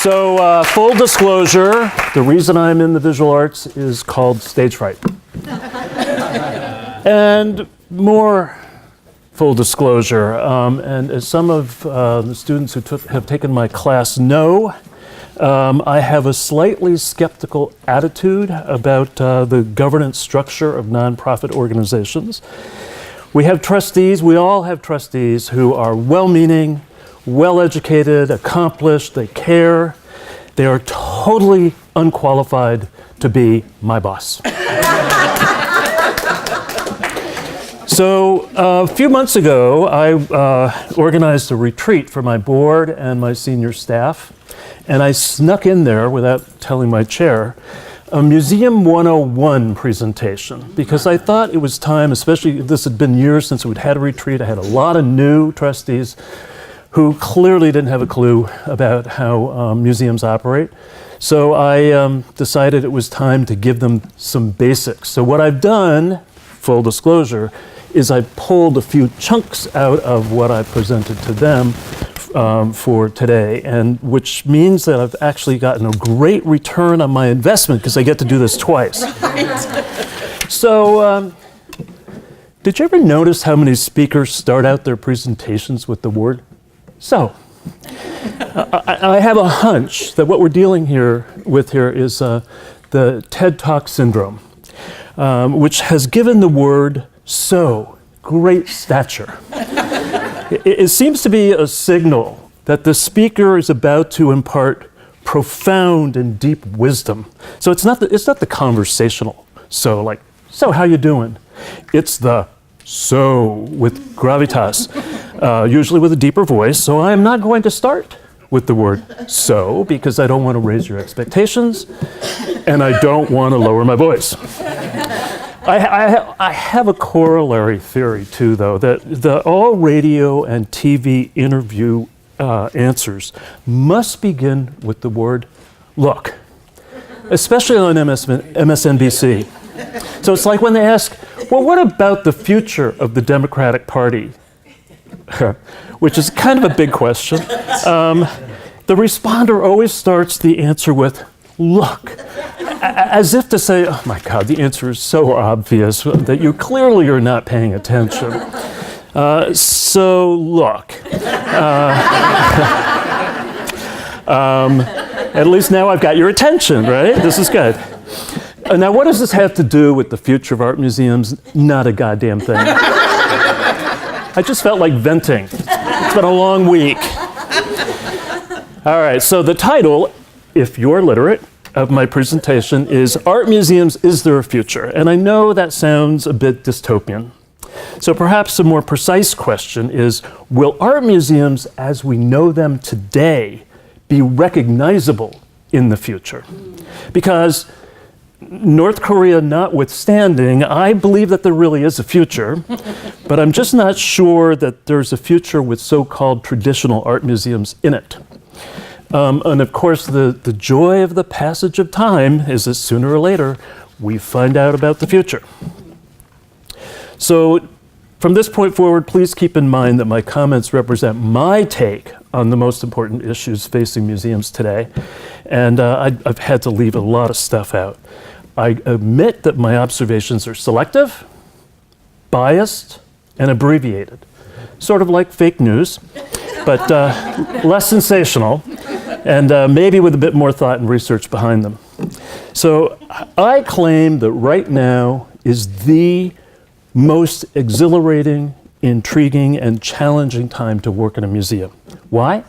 Full disclosure, the reason I'm in the visual arts is called stage fright. And more full disclosure, and as some of the students who have taken my class know, I have a slightly skeptical attitude about the governance structure of nonprofit organizations. We have trustees, we all have trustees who are well-meaning, well-educated, accomplished, they care. They are totally unqualified to be my boss. So a few months ago, I organized a retreat for my board and my senior staff, and I snuck in there, without telling my chair, a Museum 101 presentation, because I thought it was time, especially this had been years since we'd had a retreat. I had a lot of new trustees who clearly didn't have a clue about how museums operate. So I decided it was time to give them some basics. So what I've done, full disclosure, is I pulled a few chunks out of what I presented to them for today, and which means that I've actually gotten a great return on my investment because I get to do this twice. Right. So, did you ever notice how many speakers start out their presentations with the word "so"? I have a hunch that what we're dealing with here is the TED Talk syndrome, which has given the word "so" great stature. It seems to be a signal that the speaker is about to impart profound and deep wisdom. So it's not the conversational "so," like "so how you doing?" It's the "so" with gravitas, usually with a deeper voice. So I'm not going to start with the word "so" because I don't want to raise your expectations and I don't want to lower my voice. I have a corollary theory too, though, that all radio and TV interview answers must begin with the word "look," especially on MSNBC. So it's like when they ask, well, what about the future of the Democratic Party? Which is kind of a big question. The responder always starts the answer with "look," as if to say, oh my God, the answer is so obvious that you clearly are not paying attention. So look. At least now I've got your attention, right? This is good. Now, what does this have to do with the future of art museums? Not a goddamn thing. I just felt like venting. It's been a long week. All right, so the title, if you're literate, of my presentation is "Art Museums, Is There a Future?" And I know that sounds a bit dystopian. So perhaps a more precise question is, will art museums as we know them today be recognizable in the future? Because North Korea notwithstanding, I believe that there really is a future, but I'm just not sure that there's a future with so-called traditional art museums in it. And of course, the joy of the passage of time is that sooner or later, we find out about the future. So from this point forward, please keep in mind that my comments represent my take on the most important issues facing museums today. And I've had to leave a lot of stuff out. I admit that my observations are selective, biased, and abbreviated. Sort of like fake news, but less sensational, and maybe with a bit more thought and research behind them. So I claim that right now is the most exhilarating, intriguing, and challenging time to work in a museum. Why?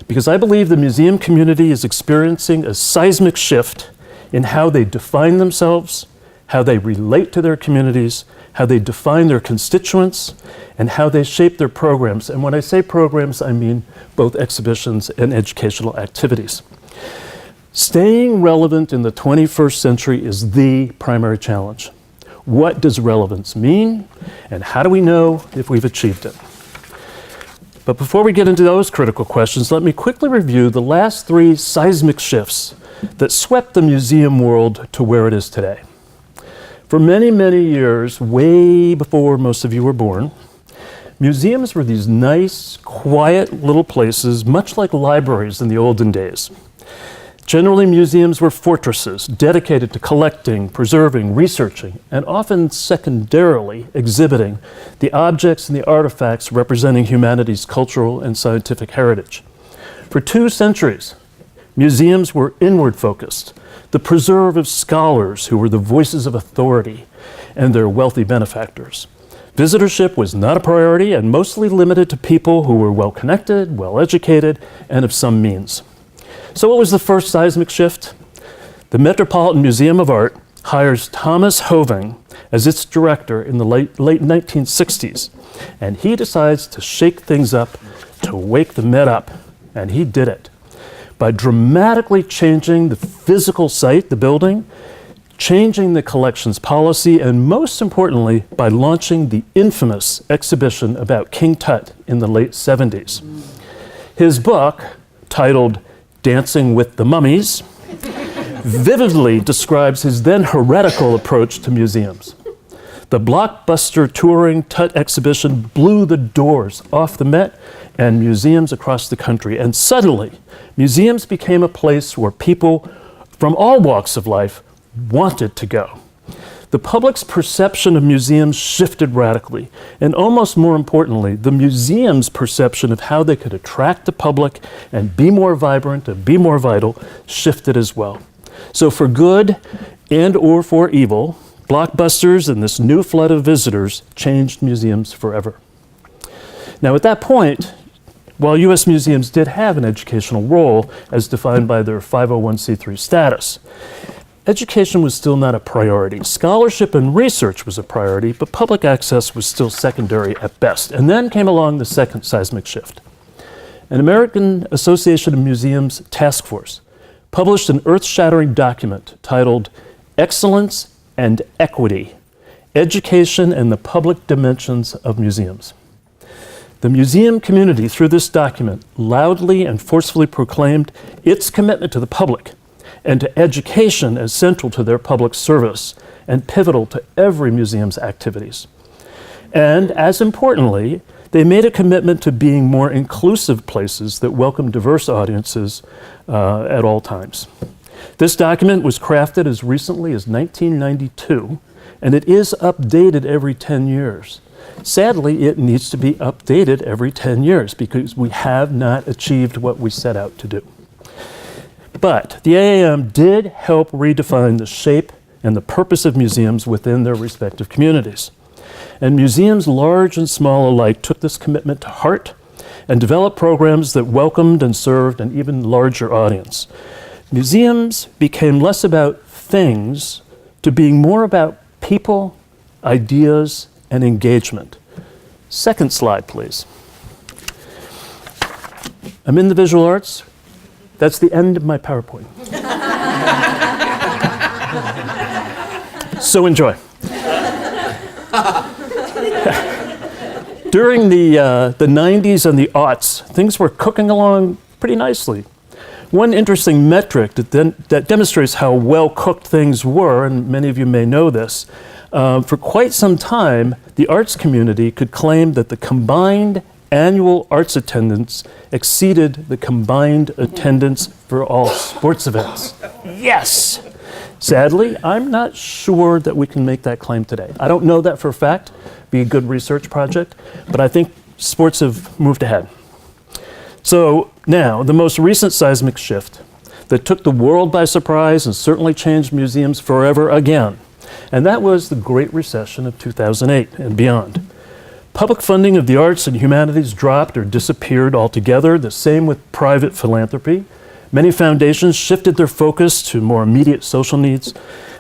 Because I believe the museum community is experiencing a seismic shift in how they define themselves, how they relate to their communities, how they define their constituents, and how they shape their programs. And when I say programs, I mean both exhibitions and educational activities. Staying relevant in the 21st century is the primary challenge. What does relevance mean, and how do we know if we've achieved it? But before we get into those critical questions, let me quickly review the last 3 seismic shifts that swept the museum world to where it is today. For many, many years, way before most of you were born, museums were these nice, quiet little places, much like libraries in the olden days. Generally, museums were fortresses dedicated to collecting, preserving, researching, and often secondarily exhibiting the objects and the artifacts representing humanity's cultural and scientific heritage. For 2 centuries, museums were inward-focused, the preserve of scholars who were the voices of authority and their wealthy benefactors. Visitorship was not a priority and mostly limited to people who were well-connected, well-educated, and of some means. So what was the first seismic shift? The Metropolitan Museum of Art hires Thomas Hoving as its director in the late 1960s, and he decides to shake things up, to wake the Met up, and he did it by dramatically changing the physical site, the building, changing the collections policy, and most importantly, by launching the infamous exhibition about King Tut in the late 70s. His book, titled Dancing with the Mummies, vividly describes his then heretical approach to museums. The blockbuster touring Tut exhibition blew the doors off the Met and museums across the country, and suddenly, museums became a place where people from all walks of life wanted to go. The public's perception of museums shifted radically, and almost more importantly, the museum's perception of how they could attract the public and be more vibrant and be more vital shifted as well. So for good and or for evil, blockbusters and this new flood of visitors changed museums forever. Now at that point, while U.S. museums did have an educational role as defined by their 501c3 status, education was still not a priority. Scholarship and research was a priority, but public access was still secondary at best. And then came along the second seismic shift. An American Association of Museums task force published an earth-shattering document titled Excellence and Equity: Education and the Public Dimensions of Museums. The museum community, through this document, loudly and forcefully proclaimed its commitment to the public and to education as central to their public service and pivotal to every museum's activities. And as importantly, they made a commitment to being more inclusive places that welcome diverse audiences at all times. This document was crafted as recently as 1992, and it is updated every 10 years. Sadly, it needs to be updated every 10 years because we have not achieved what we set out to do. But the AAM did help redefine the shape and the purpose of museums within their respective communities. And museums, large and small alike, took this commitment to heart and developed programs that welcomed and served an even larger audience. Museums became less about things to being more about people, ideas, and engagement. Second slide, please. I'm in the visual arts. That's the end of my PowerPoint. So enjoy. During the 90s and the aughts, things were cooking along pretty nicely. One interesting metric that demonstrates how well cooked things were, and many of you may know this, for quite some time, the arts community could claim that the combined annual arts attendance exceeded the combined attendance for all sports events. Yes! Sadly, I'm not sure that we can make that claim today. I don't know that for a fact. Be a good research project, but I think sports have moved ahead. So now, the most recent seismic shift that took the world by surprise and certainly changed museums forever again, and that was the Great Recession of 2008 and beyond. Public funding of the arts and humanities dropped or disappeared altogether, the same with private philanthropy. Many foundations shifted their focus to more immediate social needs,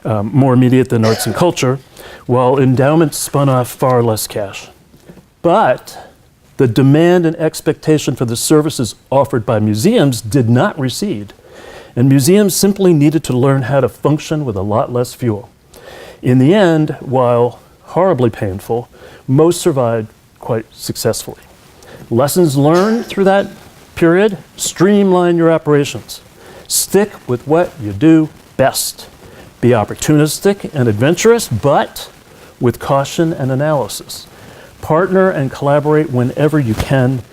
more immediate than arts and culture, while endowments spun off far less cash. But the demand and expectation for the services offered by museums did not recede, and museums simply needed to learn how to function with a lot less fuel. In the end, while horribly painful, most survived quite successfully. Lessons learned through that period: streamline your operations. Stick with what you do best. Be opportunistic and adventurous, but with caution and analysis. Partner and collaborate whenever you can.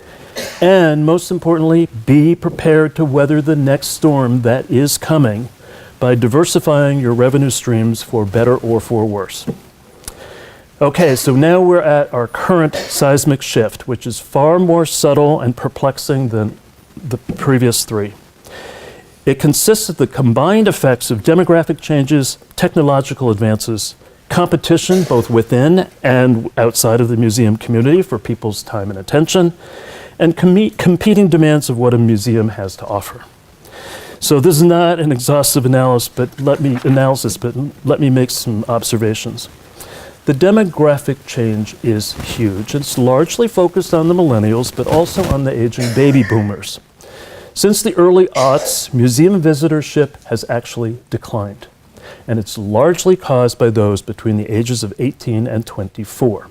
And most importantly, be prepared to weather the next storm that is coming by diversifying your revenue streams for better or for worse. Okay, so now we're at our current seismic shift, which is far more subtle and perplexing than the previous three. It consists of the combined effects of demographic changes, technological advances, competition both within and outside of the museum community for people's time and attention, and competing demands of what a museum has to offer. So this is not an exhaustive analysis, but let me make some observations. The demographic change is huge. It's largely focused on the millennials, but also on the aging baby boomers. Since the early aughts, museum visitorship has actually declined, and it's largely caused by those between the ages of 18 and 24.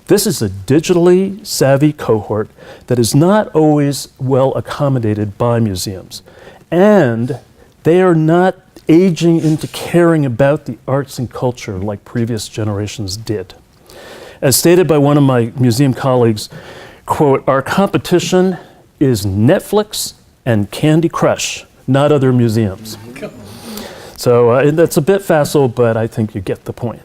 This is a digitally savvy cohort that is not always well accommodated by museums, and they are not aging into caring about the arts and culture like previous generations did. As stated by one of my museum colleagues, quote, "Our competition is Netflix and Candy Crush, not other museums." So that's a bit facile, but I think you get the point.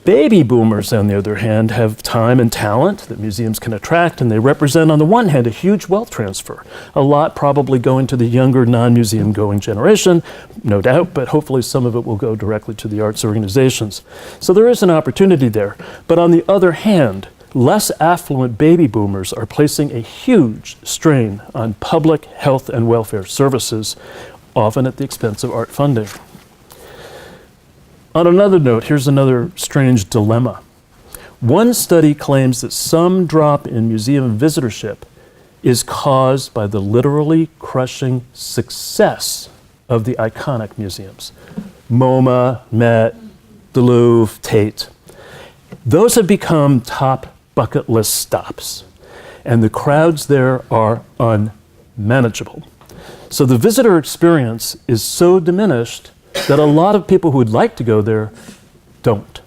Baby boomers, on the other hand, have time and talent that museums can attract, and they represent, on the one hand, a huge wealth transfer. A lot probably going to the younger, non-museum going generation, no doubt, but hopefully some of it will go directly to the arts organizations. So there is an opportunity there. But on the other hand, less affluent baby boomers are placing a huge strain on public health and welfare services, often at the expense of art funding. On another note, here's another strange dilemma. One study claims that some drop in museum visitorship is caused by the literally crushing success of the iconic museums. MoMA, Met, the Louvre, Tate. Those have become top bucket list stops, and the crowds there are unmanageable. So the visitor experience is so diminished that a lot of people who would like to go there don't.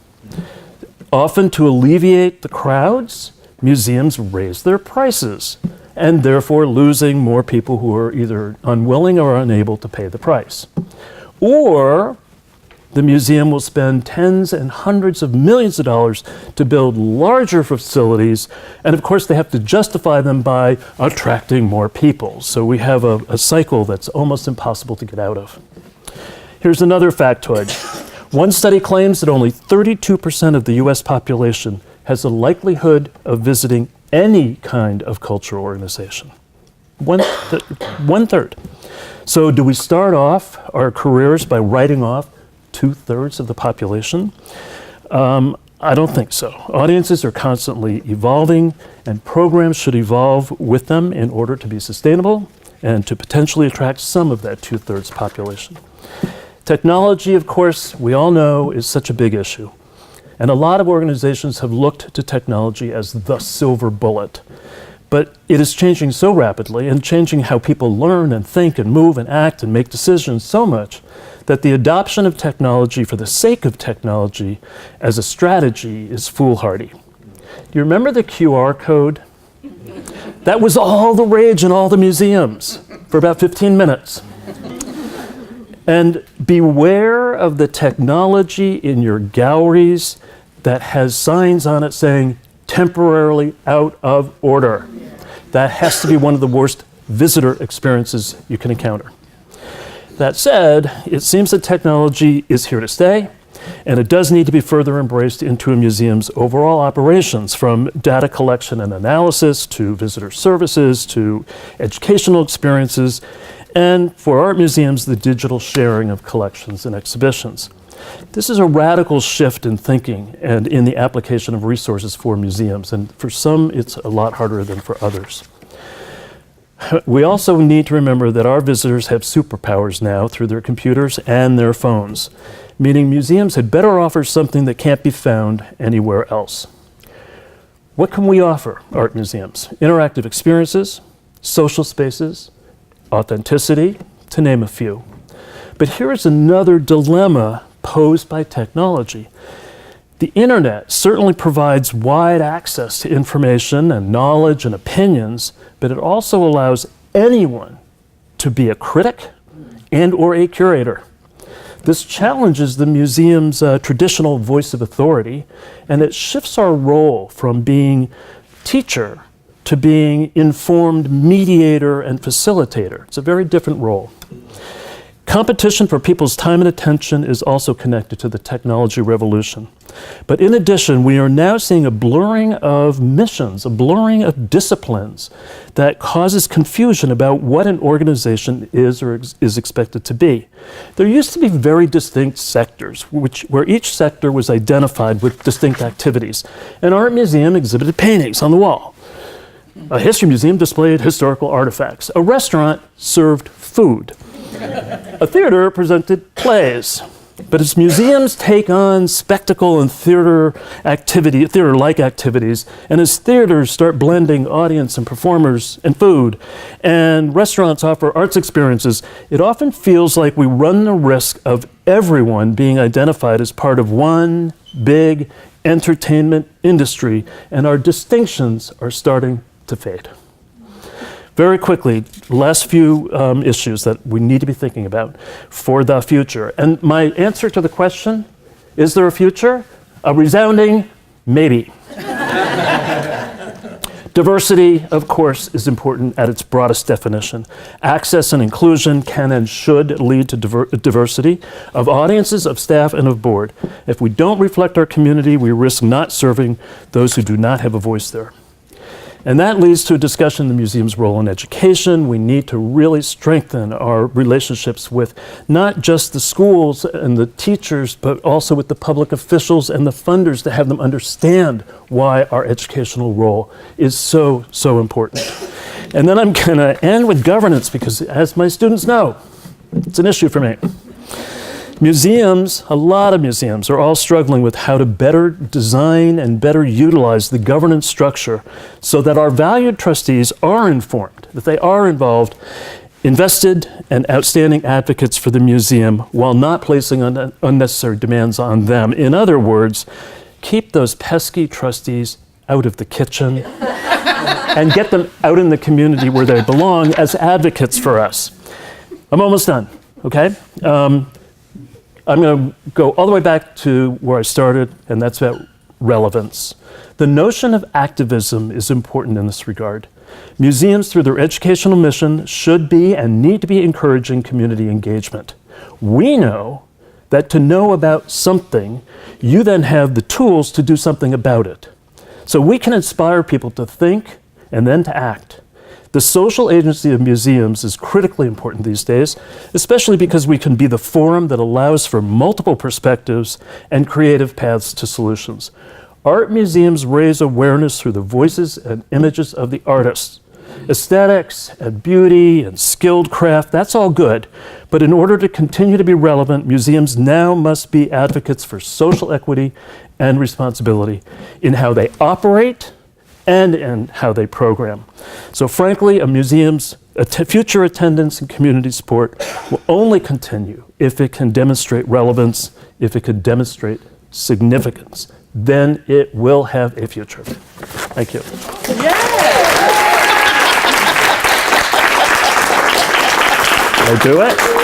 Often to alleviate the crowds, museums raise their prices, and therefore losing more people who are either unwilling or unable to pay the price. Or the museum will spend tens and hundreds of millions of dollars to build larger facilities, and of course they have to justify them by attracting more people. So we have a cycle that's almost impossible to get out of. Here's another factoid. One study claims that only 32% of the US population has a likelihood of visiting any kind of cultural organization. One third. So do we start off our careers by writing off 2/3 of the population? I don't think so. Audiences are constantly evolving, and programs should evolve with them in order to be sustainable and to potentially attract some of that 2/3 population. Technology, of course, we all know is such a big issue. And a lot of organizations have looked to technology as the silver bullet. But it is changing so rapidly and changing how people learn and think and move and act and make decisions so much that the adoption of technology for the sake of technology as a strategy is foolhardy. Do you remember the QR code? That was all the rage in all the museums for about 15 minutes. And beware of the technology in your galleries that has signs on it saying temporarily out of order. That has to be one of the worst visitor experiences you can encounter. That said, it seems that technology is here to stay, and it does need to be further embraced into a museum's overall operations, from data collection and analysis to visitor services to educational experiences, and for art museums, the digital sharing of collections and exhibitions. This is a radical shift in thinking and in the application of resources for museums, and for some it's a lot harder than for others. We also need to remember that our visitors have superpowers now through their computers and their phones, meaning museums had better offer something that can't be found anywhere else. What can we offer art museums? Interactive experiences, social spaces, authenticity, to name a few. But here is another dilemma posed by technology. The internet certainly provides wide access to information and knowledge and opinions, but it also allows anyone to be a critic and or a curator. This challenges the museum's traditional voice of authority, and it shifts our role from being teacher to being informed mediator and facilitator. It's a very different role. Competition for people's time and attention is also connected to the technology revolution. But in addition, we are now seeing a blurring of missions, a blurring of disciplines that causes confusion about what an organization is or is expected to be. There used to be very distinct sectors, where each sector was identified with distinct activities. An art museum exhibited paintings on the wall. A history museum displayed historical artifacts. A restaurant served food. A theater presented plays. But as museums take on spectacle and theater-like activities, and as theaters start blending audience and performers and food, and restaurants offer arts experiences, it often feels like we run the risk of everyone being identified as part of one big entertainment industry, and our distinctions are starting to fade. Very quickly, last few issues that we need to be thinking about for the future. And my answer to the question, is there a future? A resounding maybe. Diversity, of course, is important at its broadest definition. Access and inclusion can and should lead to diversity of audiences, of staff, and of board. If we don't reflect our community, we risk not serving those who do not have a voice there. And that leads to a discussion of the museum's role in education. We need to really strengthen our relationships with not just the schools and the teachers, but also with the public officials and the funders to have them understand why our educational role is so, so important. And then I'm going to end with governance because, as my students know, it's an issue for me. Museums, a lot of museums, are all struggling with how to better design and better utilize the governance structure so that our valued trustees are informed, that they are involved, invested, and outstanding advocates for the museum while not placing unnecessary demands on them. In other words, keep those pesky trustees out of the kitchen and get them out in the community where they belong as advocates for us. I'm almost done, okay? I'm going to go all the way back to where I started, and that's about relevance. The notion of activism is important in this regard. Museums, through their educational mission, should be and need to be encouraging community engagement. We know that to know about something, you then have the tools to do something about it. So we can inspire people to think and then to act. The social agency of museums is critically important these days, especially because we can be the forum that allows for multiple perspectives and creative paths to solutions. Art museums raise awareness through the voices and images of the artists. Aesthetics and beauty and skilled craft, that's all good. But in order to continue to be relevant, museums now must be advocates for social equity and responsibility in how they operate and in how they program. So frankly, a museum's future attendance and community support will only continue if it can demonstrate relevance, if it can demonstrate significance. Then it will have a future. Thank you. Yeah. Did I do it?